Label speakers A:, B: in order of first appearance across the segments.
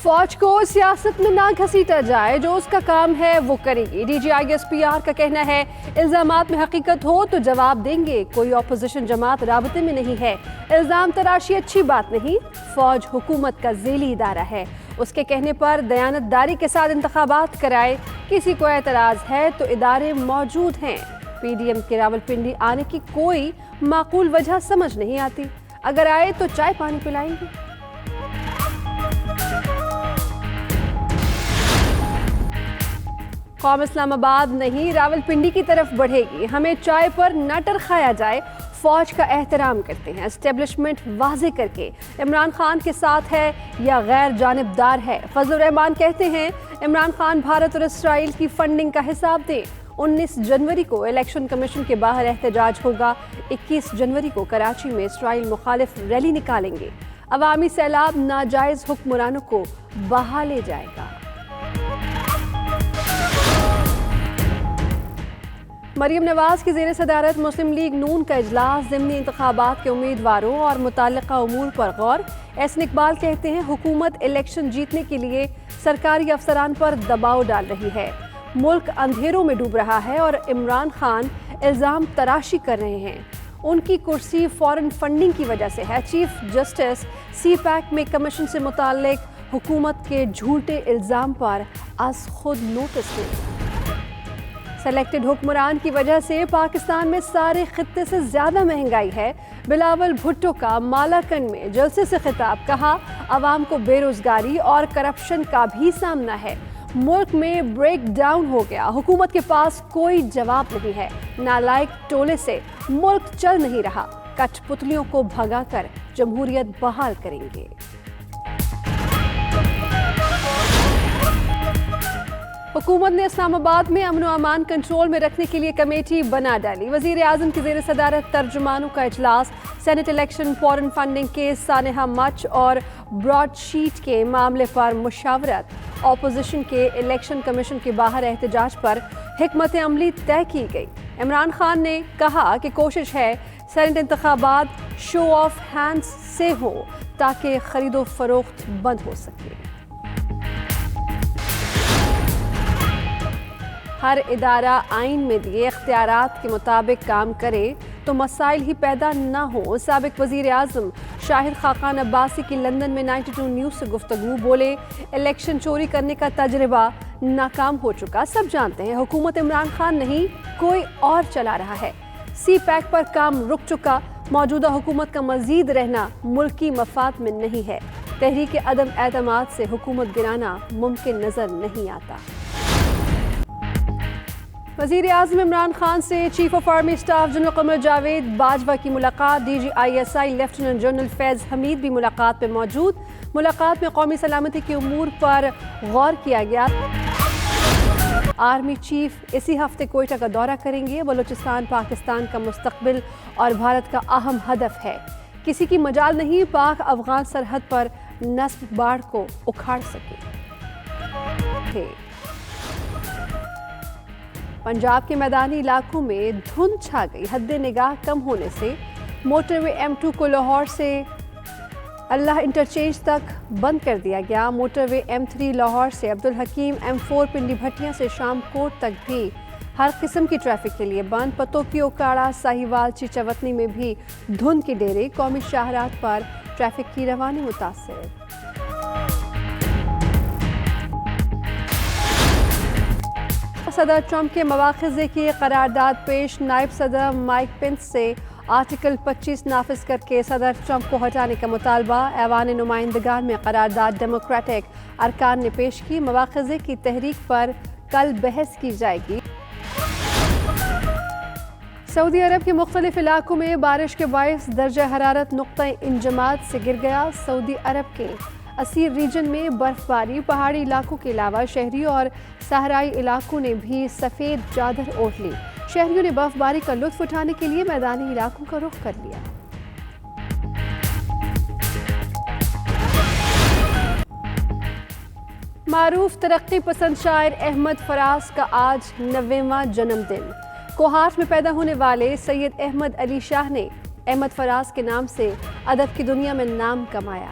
A: فوج کو سیاست میں نہ گھسیٹا جائے، جو اس کا کام ہے وہ کرے گی۔ D G I S P R کا کہنا ہے الزامات میں حقیقت ہو تو جواب دیں گے، کوئی اپوزیشن جماعت رابطے میں نہیں ہے۔ الزام تراشی اچھی بات نہیں، فوج حکومت کا ذیلی ادارہ ہے، اس کے کہنے پر دیانت داری کے ساتھ انتخابات کرائے۔ کسی کو اعتراض ہے تو ادارے موجود ہیں۔ پی ڈی ایم کے راولپنڈی آنے کی کوئی معقول وجہ سمجھ نہیں آتی، اگر آئے تو چائے پانی پلائیں گے۔ قوم اسلام آباد نہیں راولپنڈی کی طرف بڑھے گی، ہمیں چائے پر نہ ٹرخایا جائے، فوج کا احترام کرتے ہیں۔ اسٹیبلشمنٹ واضح کر کے عمران خان کے ساتھ ہے یا غیر جانبدار ہے۔ فضل الرحمان کہتے ہیں عمران خان بھارت اور اسرائیل کی فنڈنگ کا حساب دیں۔ 19 جنوری کو الیکشن کمیشن کے باہر احتجاج ہوگا۔ 21 جنوری کو کراچی میں اسرائیل مخالف ریلی نکالیں گے۔ عوامی سیلاب ناجائز حکمرانوں کو بہا لے جائے گا۔ مریم نواز کی زیر صدارت مسلم لیگ نون کا اجلاس، ضمنی انتخابات کے امیدواروں اور متعلقہ امور پر غور۔ احسن اقبال کہتے ہیں حکومت الیکشن جیتنے کے لیے سرکاری افسران پر دباؤ ڈال رہی ہے، ملک اندھیروں میں ڈوب رہا ہے اور عمران خان الزام تراشی کر رہے ہیں، ان کی کرسی فارن فنڈنگ کی وجہ سے ہے۔ چیف جسٹس سی پیک میں کمیشن سے متعلق حکومت کے جھوٹے الزام پر از خود نوٹس لیں۔ سلیکٹڈ حکمران کی وجہ سے پاکستان میں سارے خطے سے زیادہ مہنگائی ہے۔ بلاول بھٹو کا مالاکنڈ میں جلسے سے خطاب، کہا عوام کو بے روزگاری اور کرپشن کا بھی سامنا ہے، ملک میں بریک ڈاؤن ہو گیا، حکومت کے پاس کوئی جواب نہیں ہے، نالائق ٹولے سے ملک چل نہیں رہا، کٹ پتلیوں کو بھگا کر جمہوریت بحال کریں گے۔ حکومت نے اسلام آباد میں امن و امان کنٹرول میں رکھنے کے لیے کمیٹی بنا ڈالی۔ وزیر اعظم کی زیر صدارت ترجمانوں کا اجلاس، Saint election foreign funding case, سانحہ مچ اور براڈ شیٹ کے معاملے پر مشاورت، اپوزیشن کے الیکشن کمیشن کے باہر احتجاج پر حکمت عملی طے کی گئی۔ عمران خان نے کہا کہ کوشش ہے سینٹ انتخابات شو آف ہینڈز سے ہوں تاکہ خرید و فروخت بند ہو سکے۔ ہر ادارہ آئین میں دیے اختیارات کے مطابق کام کرے تو مسائل ہی پیدا نہ ہوں۔ سابق وزیر اعظم شاہد خاقان عباسی کی لندن میں 92 نیوز سے گفتگو، بولے الیکشن چوری کرنے کا تجربہ ناکام ہو چکا، سب جانتے ہیں حکومت عمران خان نہیں کوئی اور چلا رہا ہے، سی پیک پر کام رک چکا، موجودہ حکومت کا مزید رہنا ملکی مفاد میں نہیں ہے، تحریک عدم اعتماد سے حکومت گرانا ممکن نظر نہیں آتا۔ وزیر اعظم عمران خان سے chief of army staff general Qamar Javed Bajwa کی ملاقات، D G I S I lieutenant general Faiz Hameed بھی ملاقات میں موجود۔ ملاقات میں قومی سلامتی کے امور پر غور کیا گیا۔ آرمی چیف اسی ہفتے کوئٹہ کا دورہ کریں گے۔ بلوچستان پاکستان کا مستقبل اور بھارت کا اہم ہدف ہے، کسی کی مجال نہیں پاک افغان سرحد پر نصب باڑ کو اکھاڑ سکے۔ پنجاب کے میدانی علاقوں میں دھند چھا گئی، حد نگاہ کم ہونے سے موٹر وے M2 کو لاہور سے اللہ انٹرچینج تک بند کر دیا گیا۔ موٹر وے M3 لاہور سے عبدالحکیم، M4 پنڈی بھٹیاں سے شام کوٹ تک بھی ہر قسم کی ٹریفک کے لیے بند۔ پتوکی، اوکاڑا، ساہیوال، چیچاوتنی میں بھی دھند کے ڈیرے، قومی شاہراہ پر ٹریفک کی روانی متاثر۔ صدر ٹرمپ کے مواخذے کی قرارداد پیش، نائب صدر مائک پینس سے آرٹیکل 25 نافذ کر کے صدر ٹرمپ کو ہٹانے کا مطالبہ۔ ایوان نمائندگان میں قرارداد ڈیموکریٹک ارکان نے پیش کی، مواخذے کی تحریک پر کل بحث کی جائے گی۔ سعودی عرب کے مختلف علاقوں میں بارش کے باعث درجہ حرارت نقطہ انجماد سے گر گیا۔ سعودی عرب کے اسیر ریجن میں برف باری، پہاڑی علاقوں کے علاوہ شہری اور صحرائی علاقوں نے بھی سفید چادر اوڑھ لی۔ شہریوں نے برف باری کا لطف اٹھانے کے لیے میدانی علاقوں کا رخ کر لیا۔ معروف ترقی پسند شاعر احمد فراز کا آج 90واں جنم دن۔ کوہاٹ میں پیدا ہونے والے سید احمد علی شاہ نے احمد فراز کے نام سے ادب کی دنیا میں نام کمایا۔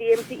B: DMC